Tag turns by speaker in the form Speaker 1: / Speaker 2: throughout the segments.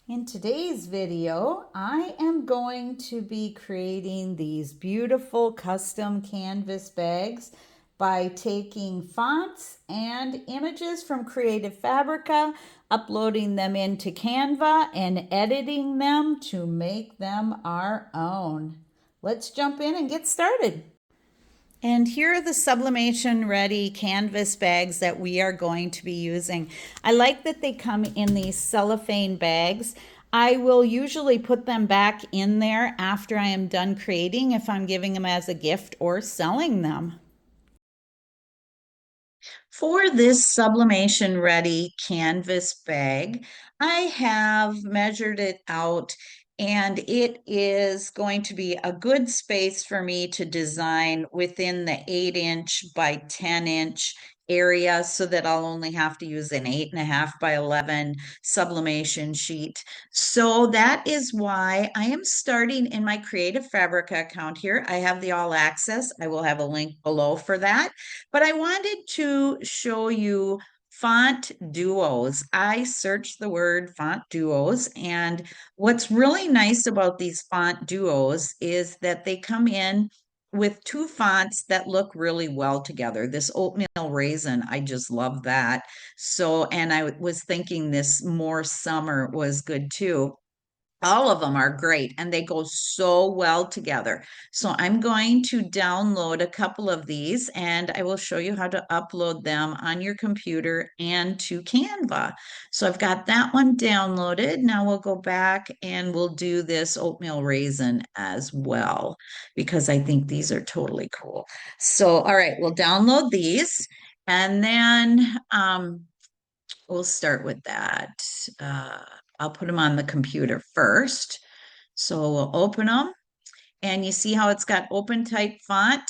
Speaker 1: In today's video, I am going to be creating these beautiful custom canvas bags by taking fonts and images from Creative Fabrica, uploading them into Canva, and editing them to make them our own. Let's jump in and get started. And here are the sublimation ready canvas bags that we are going to be using. I like that they come in these cellophane bags. I will usually put them back in there after I am done creating if I'm giving them as a gift or selling them. For this sublimation ready canvas bag, I have measured it out and it is going to be a good space for me to design within the 8" by 10" area so that I'll only have to use an 8.5 by 11 sublimation sheet. So that is why I am starting in my Creative Fabrica account here. I have the all access. I will have a link below for that. But I wanted to show you font duos. I searched the word font duos, and what's really nice about these font duos is that they come in with two fonts that look really well together. This oatmeal raisin, I just love that. So, and I was thinking this more summer was good too. All of them are great and they go so well together. So I'm going to download a couple of these and I will show you how to upload them on your computer and to Canva. So I've got that one downloaded. Now we'll go back and we'll do this oatmeal raisin as well because I think these are totally cool. So, all right, we'll download these and then we'll start with that. Uh, I'll put them on the computer first. So we'll open them and you see how it's got open type font.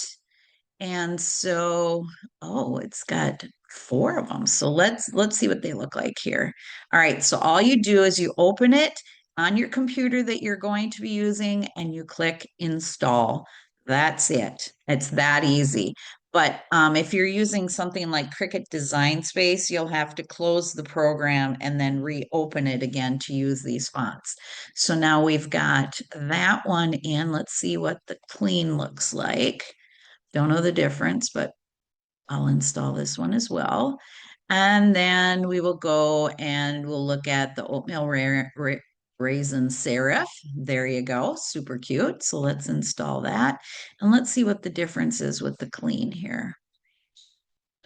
Speaker 1: And so, oh, it's got four of them. So let's see what they look like here. All right, so all you do is you open it on your computer that you're going to be using and you click install. That's it. It's that easy. But if you're using something like Cricut Design Space, you'll have to close the program and then reopen it again to use these fonts. So now we've got that one in. Let's see what the clean looks like. Don't know the difference, but I'll install this one as well. And then we will go and we'll look at the oatmeal raisin serif. There you go. Super cute. So let's install that. And let's see what the difference is with the clean here.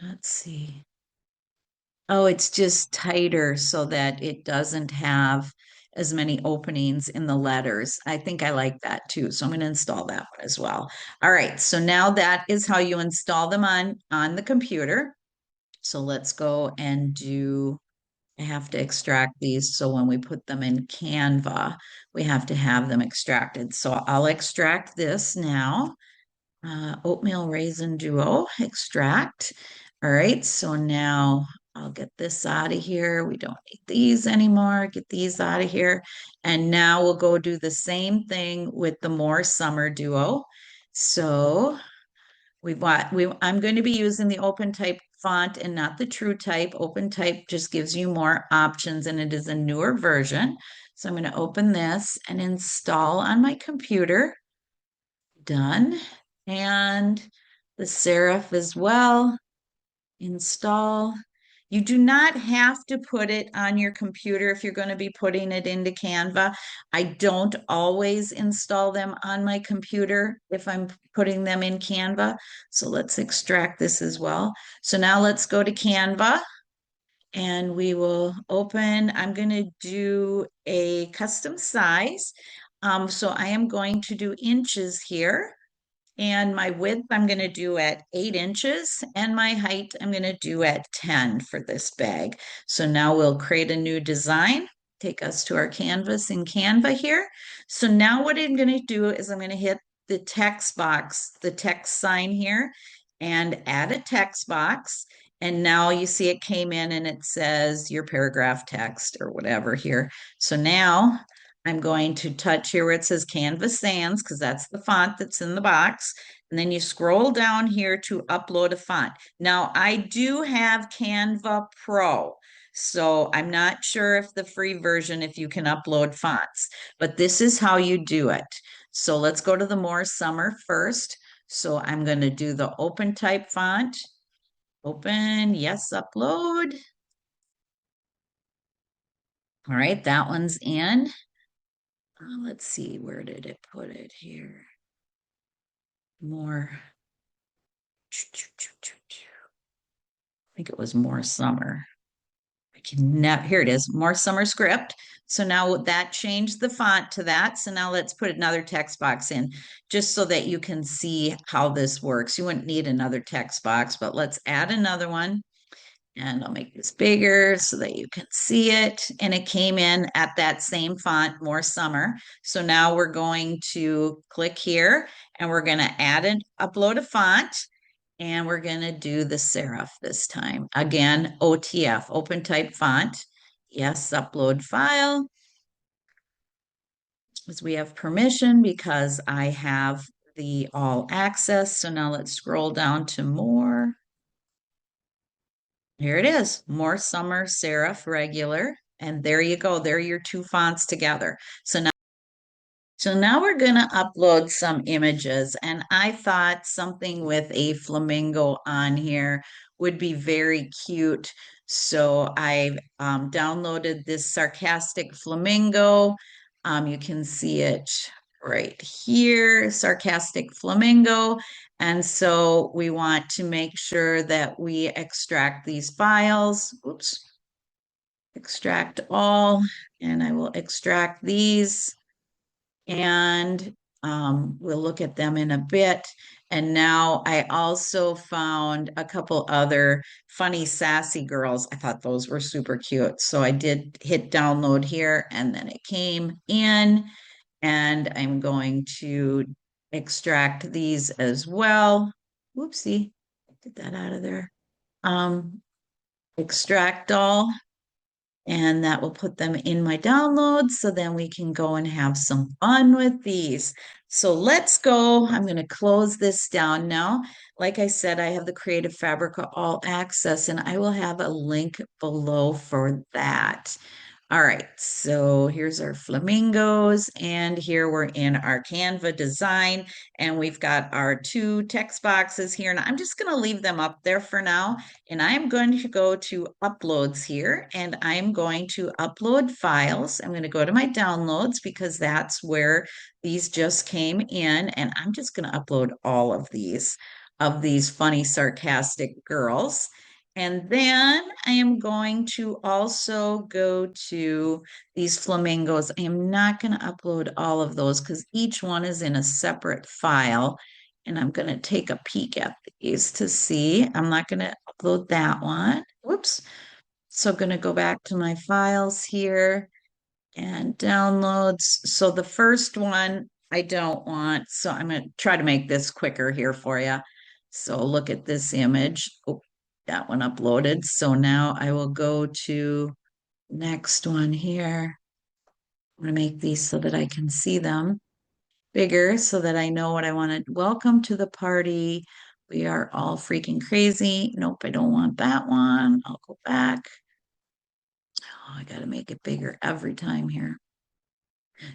Speaker 1: Let's see. Oh, it's just tighter so that it doesn't have as many openings in the letters. I think I like that too. So I'm going to install that one as well. All right. So now that is how you install them on the computer. So let's go and I have to extract these. So when we put them in Canva, we have to have them extracted. So I'll extract this now. Oatmeal raisin duo extract. All right, so now I'll get this out of here. We don't need these anymore. Get these out of here. And now we'll go do the same thing with the more summer duo. So I'm going to be using the open type font and not the true type. Open type just gives you more options and it is a newer version. So I'm going to open this and install on my computer. Done. And the serif as well. Install. You do not have to put it on your computer if you're going to be putting it into Canva. I don't always install them on my computer if I'm putting them in Canva. So let's extract this as well. So now let's go to Canva and we will open. I'm going to do a custom size. So I am going to do inches here. And my width I'm going to do at 8" and my height I'm going to do at 10 for this bag. So now we'll create a new design, take us to our canvas in Canva here. So now what I'm going to do is I'm going to hit the text box, the text sign here, and add a text box. And now you see it came in and it says your paragraph text or whatever here. So now I'm going to touch here where it says Canva Sans because that's the font that's in the box. And then you scroll down here to upload a font. Now, I do have Canva Pro. So I'm not sure if the free version, if you can upload fonts, but this is how you do it. So let's go to the more summer first. So I'm going to do the open type font. Open, yes, upload. All right, that one's in. Let's see, where did it put it here? More. I think it was more summer. I can now, here it is, more summer script. So now that changed the font to that. So now let's put another text box in just so that you can see how this works. You wouldn't need another text box, but let's add another one. And I'll make this bigger so that you can see it. And it came in at that same font, more summer. So now we're going to click here and we're going to add and upload a font. And we're going to do the serif this time. Again, OTF, open type font. Yes, upload file. As we have permission because I have the all access. So now let's scroll down to more. Here it is, more summer serif regular. And there you go. There are your two fonts together. So now we're going to upload some images, and I thought something with a flamingo on here would be very cute. So I downloaded this sarcastic flamingo. You can see it right here, sarcastic flamingo. And so we want to make sure that we extract these files. Oops, extract all, and I will extract these and we'll look at them in a bit. And now I also found a couple other funny, sassy girls. I thought those were super cute. So I did hit download here and then it came in and I'm going to extract these as well. Whoopsie, get that out of there. Um, extract all and that will put them in my downloads so then we can go and have some fun with these. So let's go. I'm going to close this down now. Like I said, I have the Creative Fabrica All Access, and I will have a link below for that. All right, so here's our flamingos, and here we're in our Canva design, and we've got our two text boxes here, and I'm just going to leave them up there for now, and I'm going to go to uploads here, and I'm going to upload files. I'm going to go to my downloads because that's where these just came in, and I'm just going to upload all of these funny, sarcastic girls. And then I am going to also go to these flamingos. I am not going to upload all of those because each one is in a separate file. And I'm going to take a peek at these to see. I'm not going to upload that one. Whoops. So I'm going to go back to my files here and downloads. So the first one I don't want. So I'm going to try to make this quicker here for you. So look at this image. Oh, that one uploaded. So now I will go to next one here. I'm going to make these so that I can see them bigger so that I know what I want to. Welcome to the party. We are all freaking crazy. Nope, I don't want that one. I'll go back. Oh, I got to make it bigger every time here.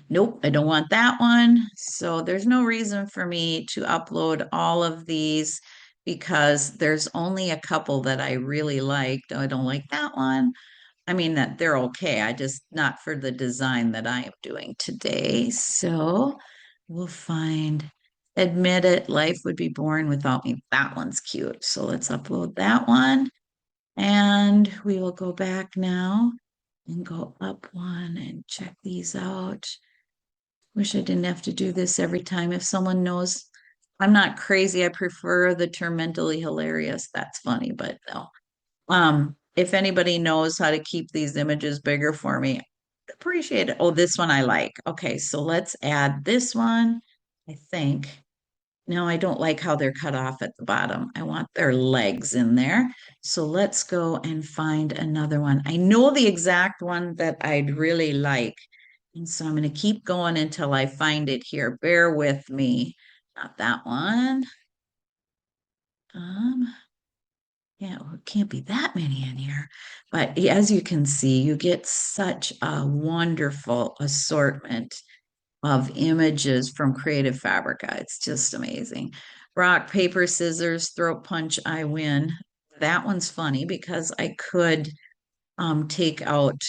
Speaker 1: Nope, I don't want that one. So there's no reason for me to upload all of these because there's only a couple that I really liked. I don't like that one. I mean that they're okay. I just not for the design that I am doing today. So we'll find admit it, life would be boring without me. That one's cute. So let's upload that one. And we will go back now and go up one and check these out. Wish I didn't have to do this every time. If someone knows I'm not crazy, I prefer the term mentally hilarious. That's funny, but no. If anybody knows how to keep these images bigger for me, appreciate it. Oh, this one I like. Okay, so let's add this one. I think. No, I don't like how they're cut off at the bottom. I want their legs in there. So let's go and find another one. I know the exact one that I'd really like. And so I'm going to keep going until I find it here. Bear with me. Not that one. Um, Yeah, well, it can't be that many in here. But as you can see, you get such a wonderful assortment of images from Creative Fabrica. It's just amazing. Rock, paper, scissors, throat punch, I win. That one's funny because I could take out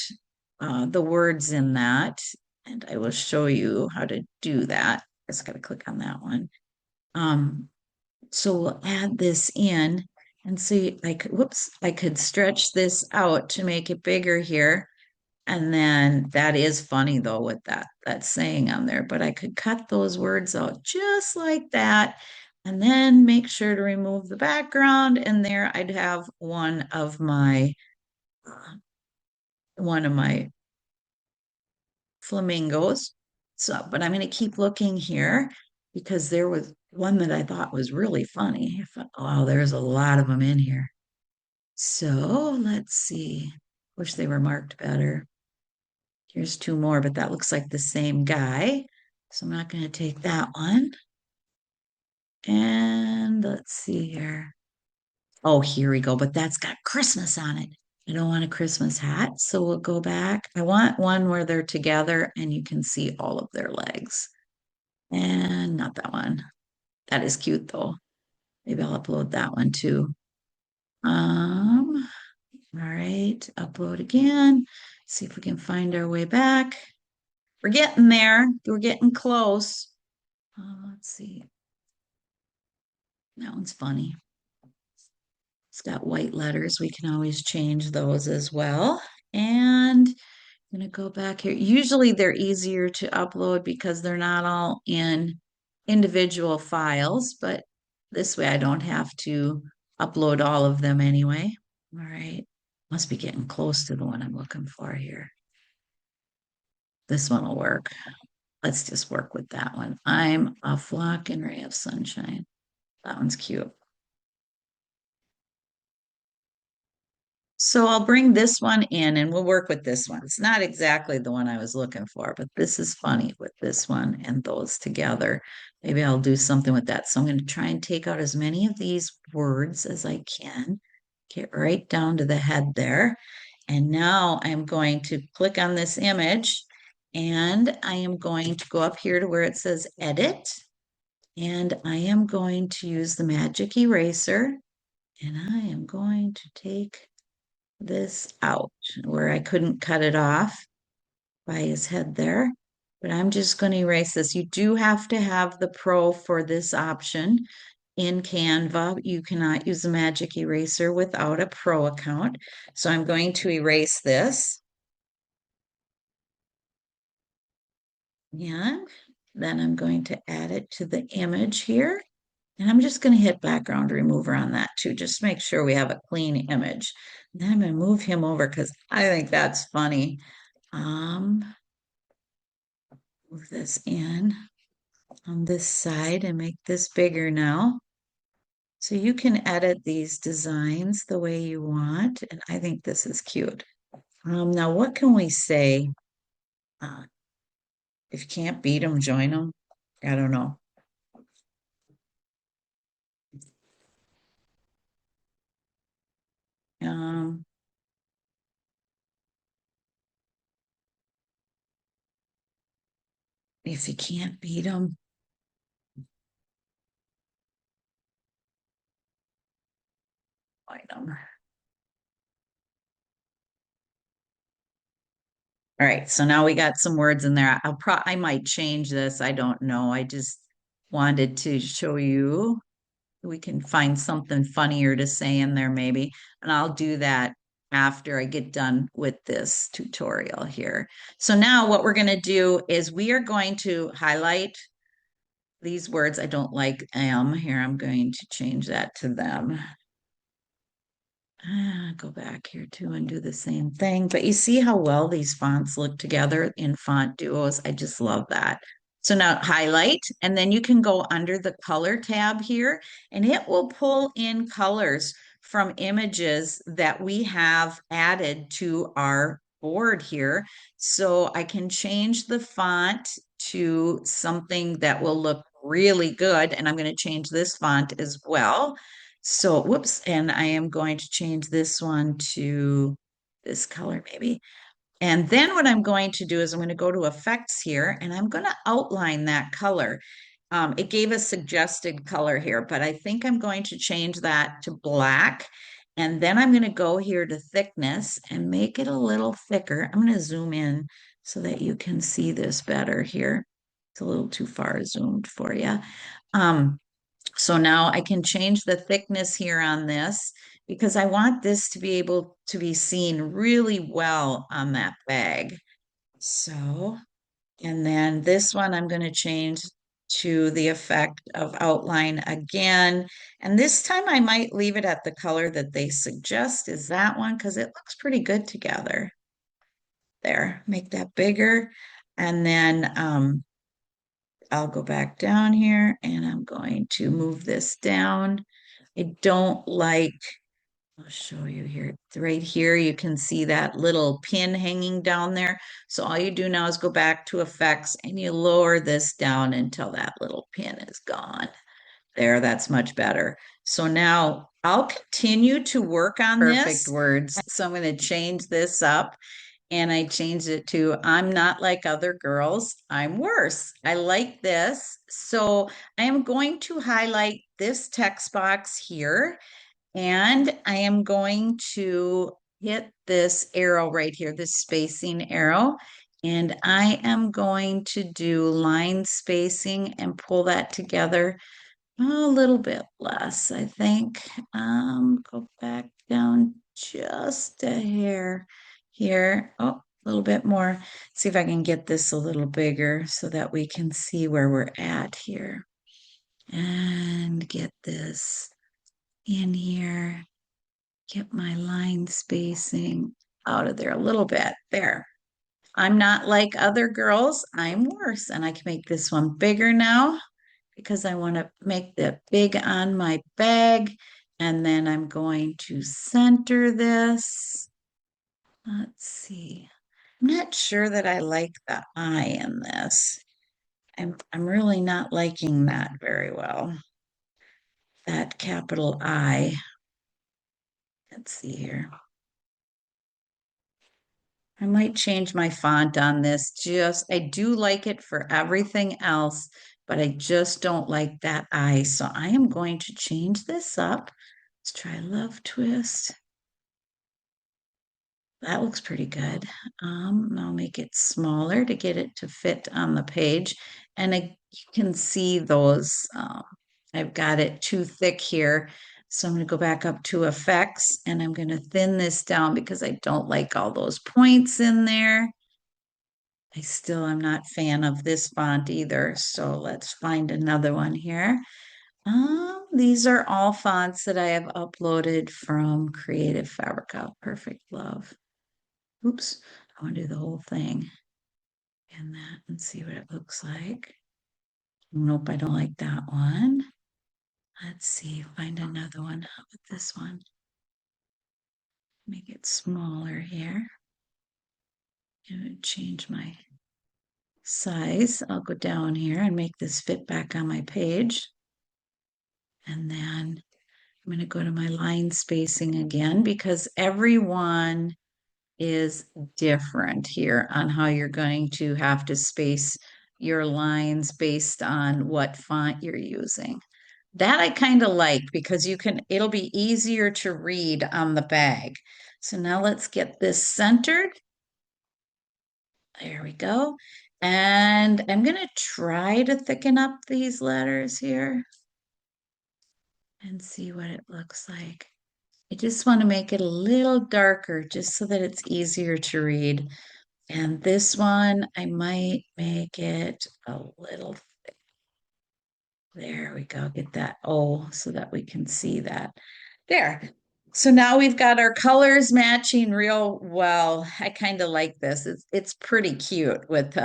Speaker 1: the words in that, and I will show you how to do that. I just got to click on that one. Um, so we'll add this in and see, like, whoops, I could stretch this out to make it bigger here. And then that is funny though with that saying on there, but I could cut those words out just like that and then make sure to remove the background. And there I'd have uh, one of my flamingos. So, but I'm going to keep looking here because there was one that I thought was really funny. I thought, oh, there's a lot of them in here. So let's see. Wish they were marked better. Here's two more, but that looks like the same guy. So I'm not going to take that one. And let's see here. Oh, here we go. But that's got Christmas on it. I don't want a Christmas hat. So we'll go back. I want one where they're together and you can see all of their legs. And not that one. That is cute though. Maybe I'll upload that one too. All right, upload again. See if we can find our way back. We're getting there. We're getting close. Let's see. That one's funny. It's got white letters. We can always change those as well. And I'm going to go back here. Usually they're easier to upload because they're not all in individual files, but this way I don't have to upload all of them anyway. All right. Must be getting close to the one I'm looking for here. This one will work. Let's just work with that one. I'm a flock and ray of sunshine. That one's cute. So I'll bring this one in and we'll work with this one. It's not exactly the one I was looking for, but this is funny with this one and those together. Maybe I'll do something with that. So I'm going to try and take out as many of these words as I can. Get right down to the head there. And now I'm going to click on this image and I am going to go up here to where it says edit. And I am going to use the magic eraser and I am going to take this out where I couldn't cut it off by his head there. But I'm just going to erase this. You do have to have the Pro for this option in Canva. You cannot use a magic eraser without a Pro account. So I'm going to erase this. And then I'm going to add it to the image here. And I'm just going to hit background remover on that too, just to make sure we have a clean image. And then I'm going to move him over because I think that's funny. Move this in on this side and make this bigger now. So you can edit these designs the way you want. And I think this is cute. Now, what can we say? Uh, if you can't beat them, join them. I don't know. Um, if you can't beat them, join them. All right, so now we got some words in there. I might change this. I don't know. I just wanted to show you. We can find something funnier to say in there maybe. And I'll do that after I get done with this tutorial here. So now what we're going to do is we are going to highlight these words. I don't like am here. I'm going to change that to them. Go back here too and do the same thing. But you see how well these fonts look together in font duos. I just love that. So now highlight, and then you can go under the color tab here, and it will pull in colors from images that we have added to our board here. So I can change the font to something that will look really good, and I'm going to change this font as well. So, whoops, and I am going to change this one to this color maybe. And then what I'm going to do is I'm going to go to effects here and I'm going to outline that color. It gave a suggested color here, but I think I'm going to change that to black. And then I'm going to go here to thickness and make it a little thicker. I'm going to zoom in so that you can see this better here. It's a little too far zoomed for you. Um, so now I can change the thickness here on this because I want this to be able to be seen really well on that bag. So, and then this one I'm going to change to the effect of outline again. And this time I might leave it at the color that they suggest is that one because it looks pretty good together. There, make that bigger. And then I'll go back down here and I'm going to move this down. I don't like, I'll show you here. Right here, you can see that little pin hanging down there. So all you do now is go back to effects and you lower this down until that little pin is gone. There, that's much better. So now I'll continue to work on perfect words. So I'm going to change this up and I changed it to I'm not like other girls, I'm worse. I like this. So I am going to highlight this text box here and I am going to hit this arrow right here, this spacing arrow. And I am going to do line spacing and pull that together a little bit less, I think. Go back down just a hair here. Oh, a little bit more. See if I can get this a little bigger so that we can see where we're at here. And get this in here. Get my line spacing out of there a little bit. There. I'm not like other girls. I'm worse. And I can make this one bigger now because I want to make that big on my bag. And then I'm going to center this. Let's see. I'm not sure that I like the eye in this. I'm really not liking that very well. That capital I. Let's see here. I might change my font on this. I do like it for everything else, but I just don't like that I. So I am going to change this up. Let's try Love Twist. That looks pretty good. I'll make it smaller to get it to fit on the page. And you can see those. I've got it too thick here. So I'm going to go back up to effects and I'm going to thin this down because I don't like all those points in there. I'm not fan of this font either. So let's find another one here. These are all fonts that I have uploaded from Creative Fabrica. Perfect Love. Oops, I want to do the whole thing and that and see what it looks like. Nope, I don't like that one. Let's see, find another one. How about this one? Make it smaller here. And change my size. I'll go down here and make this fit back on my page. And then I'm going to go to my line spacing again because everyone is different here on how you're going to have to space your lines based on what font you're using. That I kind of like because it'll be easier to read on the bag. So now let's get this centered. There we go. And I'm going to try to thicken up these letters here and see what it looks like. I just want to make it a little darker just so that it's easier to read. And this one, I might make it a little thick. There we go. Get that O so that we can see that. There. So now we've got our colors matching real well. I kind of like this. It's pretty cute with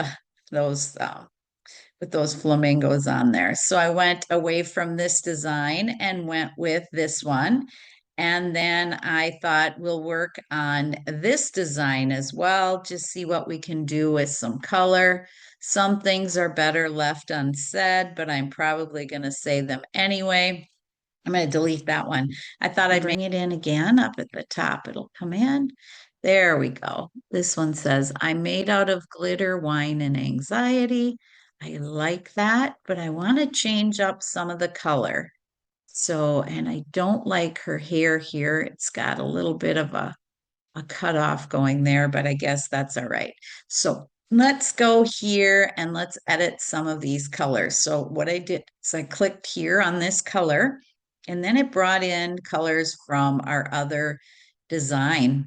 Speaker 1: those with those flamingos on there. So I went away from this design and went with this one. And then I thought we'll work on this design as well, just see what we can do with some color. Some things are better left unsaid, but I'm probably going to say them anyway. I'm going to delete that one. I thought I'd bring it in again up at the top. It'll come in. There we go. This one says, I'm made out of glitter, wine, and anxiety. I like that, but I want to change up some of the color. So, and I don't like her hair here. It's got a little bit of a cutoff going there, but I guess that's all right. So let's go here and let's edit some of these colors. So what I did is I clicked here on this color, and then it brought in colors from our other design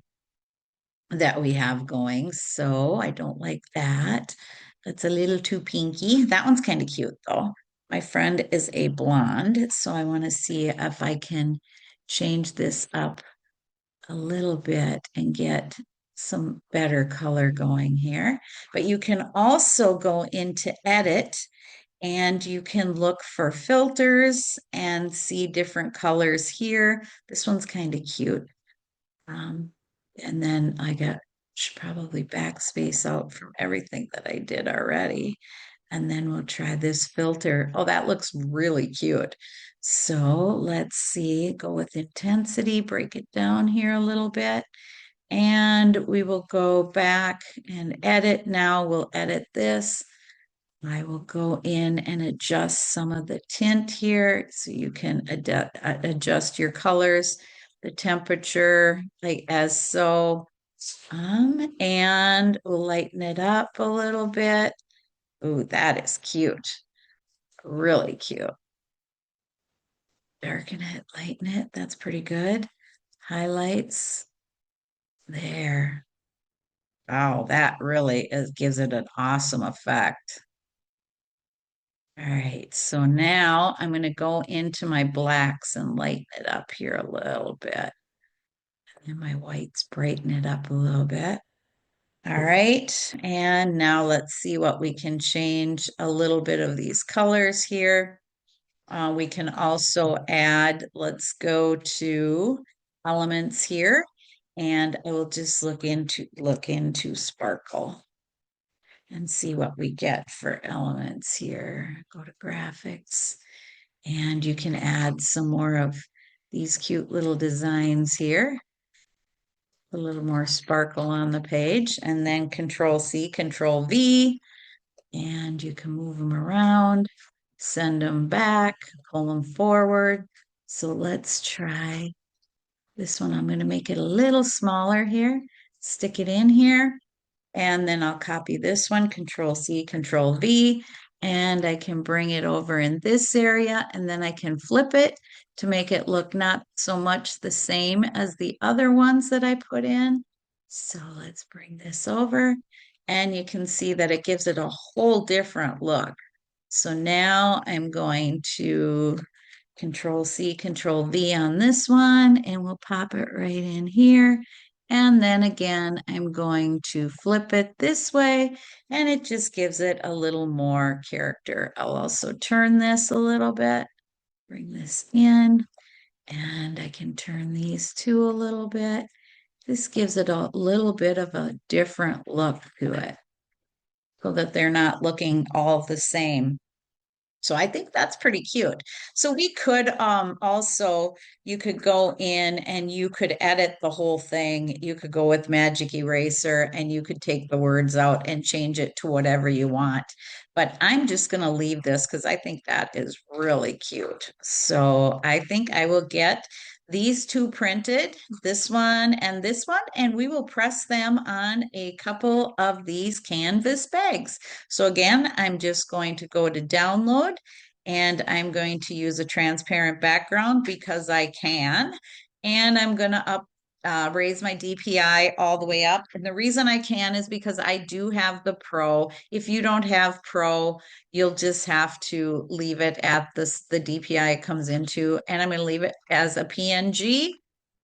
Speaker 1: that we have going. So I don't like that. That's a little too pinky. That one's kind of cute though. My friend is a blonde, so I want to see if I can change this up a little bit and get some better color going here. But you can also go into edit and you can look for filters and see different colors here. This one's kind of cute. Um, and then should probably backspace out from everything that I did already. And then we'll try this filter. Oh, that looks really cute. So let's see, go with intensity, break it down here a little bit. And we will go back and edit. Now we'll edit this. I will go in and adjust some of the tint here so you can adjust your colors, the temperature, like as so. And we'll lighten it up a little bit. Ooh, that is cute. Really cute. Darken it, lighten it. That's pretty good. Highlights. There. Oh, that really gives it an awesome effect. All right, so now I'm going to go into my blacks and lighten it up here a little bit. And my whites, brighten it up a little bit. All right, and now let's see what we can change a little bit of these colors here. We can also add, let's go to elements here, and I will just look into sparkle and see what we get for elements here. Go to graphics, and you can add some more of these cute little designs here. A little more sparkle on the page, and then Control C, Control V, and you can move them around, send them back, pull them forward. So let's try this one. I'm going to make it a little smaller here, stick it in here, and then I'll copy this one, Control C, Control V, and I can bring it over in this area, and then I can flip it to make it look not so much the same as the other ones that I put in. So let's bring this over, and you can see that it gives it a whole different look. So now I'm going to Control C, Control V on this one, and we'll pop it right in here. And then again, I'm going to flip it this way, and it just gives it a little more character. I'll also turn this a little bit, bring this in, and I can turn these two a little bit. This gives it a little bit of a different look to it so that they're not looking all the same. So I think that's pretty cute. So we could also, you could go in and you could edit the whole thing. You could go with Magic Eraser and you could take the words out and change it to whatever you want. But I'm just going to leave this because I think that is really cute. So I think I will get these two printed, this one, and we will press them on a couple of these canvas bags. So again, I'm just going to go to download and I'm going to use a transparent background because I can. And I'm going to raise my DPI all the way up. And the reason I can is because I do have the Pro. If you don't have Pro, you'll just have to leave it at the DPI it comes into. And I'm going to leave it as a PNG.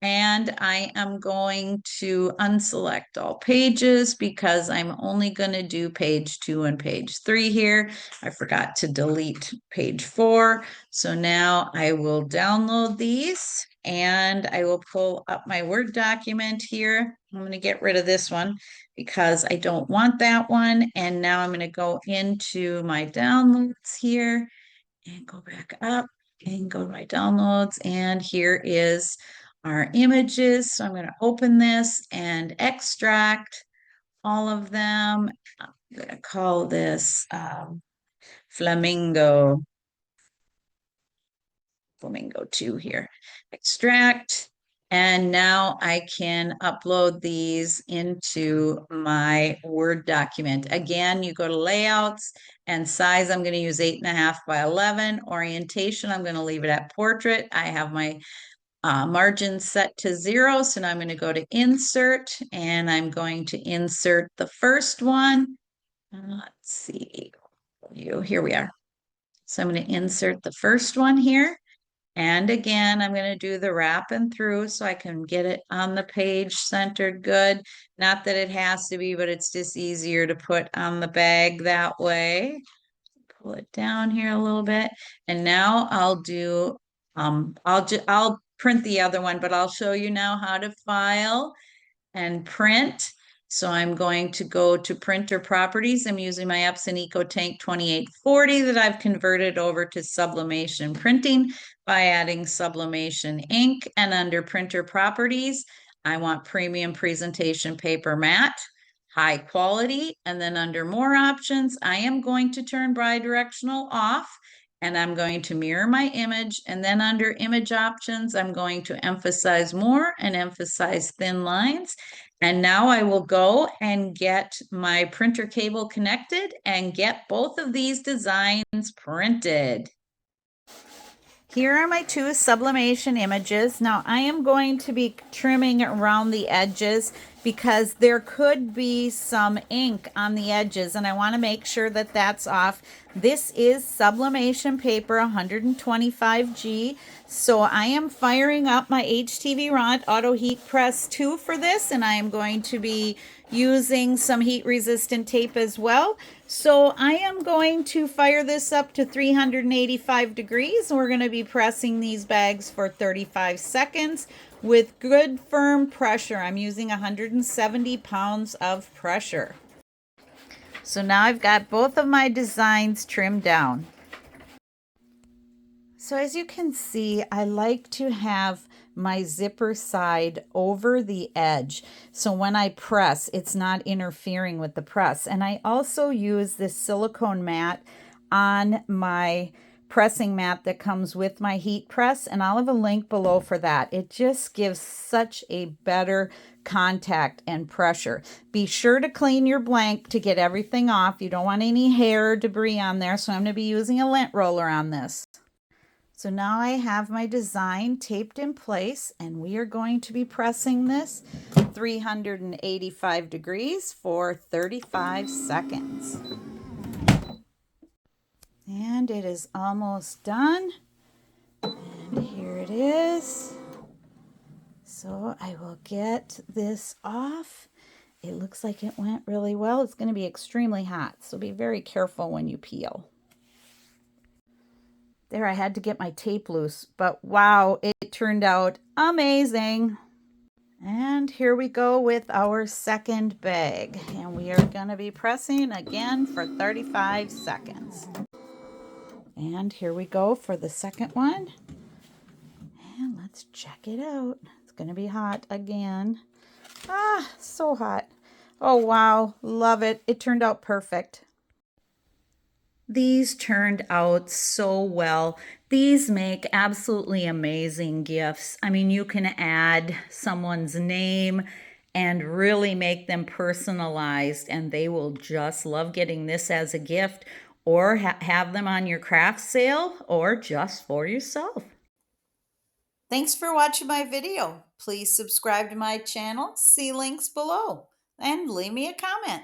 Speaker 1: And I am going to unselect all pages because I'm only going to do page 2 and page 3 here. I forgot to delete page 4. So now I will download these and I will pull up my Word document here. I'm going to get rid of this one because I don't want that one. And now I'm going to go into my downloads here and go back up. and go to my downloads, and here is our images. So I'm going to open this and extract all of them. I'm going to call this Flamingo 2 here. Extract. And now I can upload these into my Word document. Again, you go to layouts and size. I'm going to use 8.5 by 11. Orientation, I'm going to leave it at portrait. I have my margin set to 0. So now I'm going to go to insert and I'm going to insert the first one. Let's see. Here we are. So I'm going to insert the first one here. And again, I'm going to do the wrap and through so I can get it on the page centered good. Not that it has to be, but it's just easier to put on the bag that way. Pull it down here a little bit. And now I'll do, I'll print the other one, but I'll show you now how to file and print. So I'm going to go to printer properties. I'm using my Epson EcoTank 2840 that I've converted over to sublimation printing by adding sublimation ink. And under printer properties, I want premium presentation paper matte, high quality. And then under more options, I am going to turn bidirectional off. And I'm going to mirror my image. And then under image options, I'm going to emphasize more and emphasize thin lines. And now I will go and get my printer cable connected and get both of these designs printed. Here are my 2 sublimation images. Now I am going to be trimming around the edges because there could be some ink on the edges and I want to make sure that that's off. This is sublimation paper 125G. So I am firing up my HTV Ront Auto Heat Press 2 for this, and I am going to be using some heat resistant tape as well. So I am going to fire this up to 385 degrees. We're going to be pressing these bags for 35 seconds with good firm pressure. I'm using 170 pounds of pressure. So now I've got both of my designs trimmed down. So as you can see, I like to have my zipper side over the edge. So when I press, it's not interfering with the press. And I also use this silicone mat on my pressing mat that comes with my heat press. And I'll have a link below for that. It just gives such a better contact and pressure. Be sure to clean your blank to get everything off. You don't want any hair or debris on there. So I'm going to be using a lint roller on this. So now I have my design taped in place and we are going to be pressing this 385 degrees for 35 seconds. And it is almost done. And here it is. So I will get this off. It looks like it went really well. It's going to be extremely hot, so be very careful when you peel. There, I had to get my tape loose, but wow, it turned out amazing. And here we go with our second bag. And we are going to be pressing again for 35 seconds. And here we go for the second one. And let's check it out. It's going to be hot again. Ah, so hot. Oh, wow. Love it. It turned out perfect. These turned out so well. These make absolutely amazing gifts. I mean, you can add someone's name and really make them personalized, and they will just love getting this as a gift or have them on your craft sale or just for yourself. Thanks for watching my video. Please subscribe to my channel, see links below, and leave me a comment.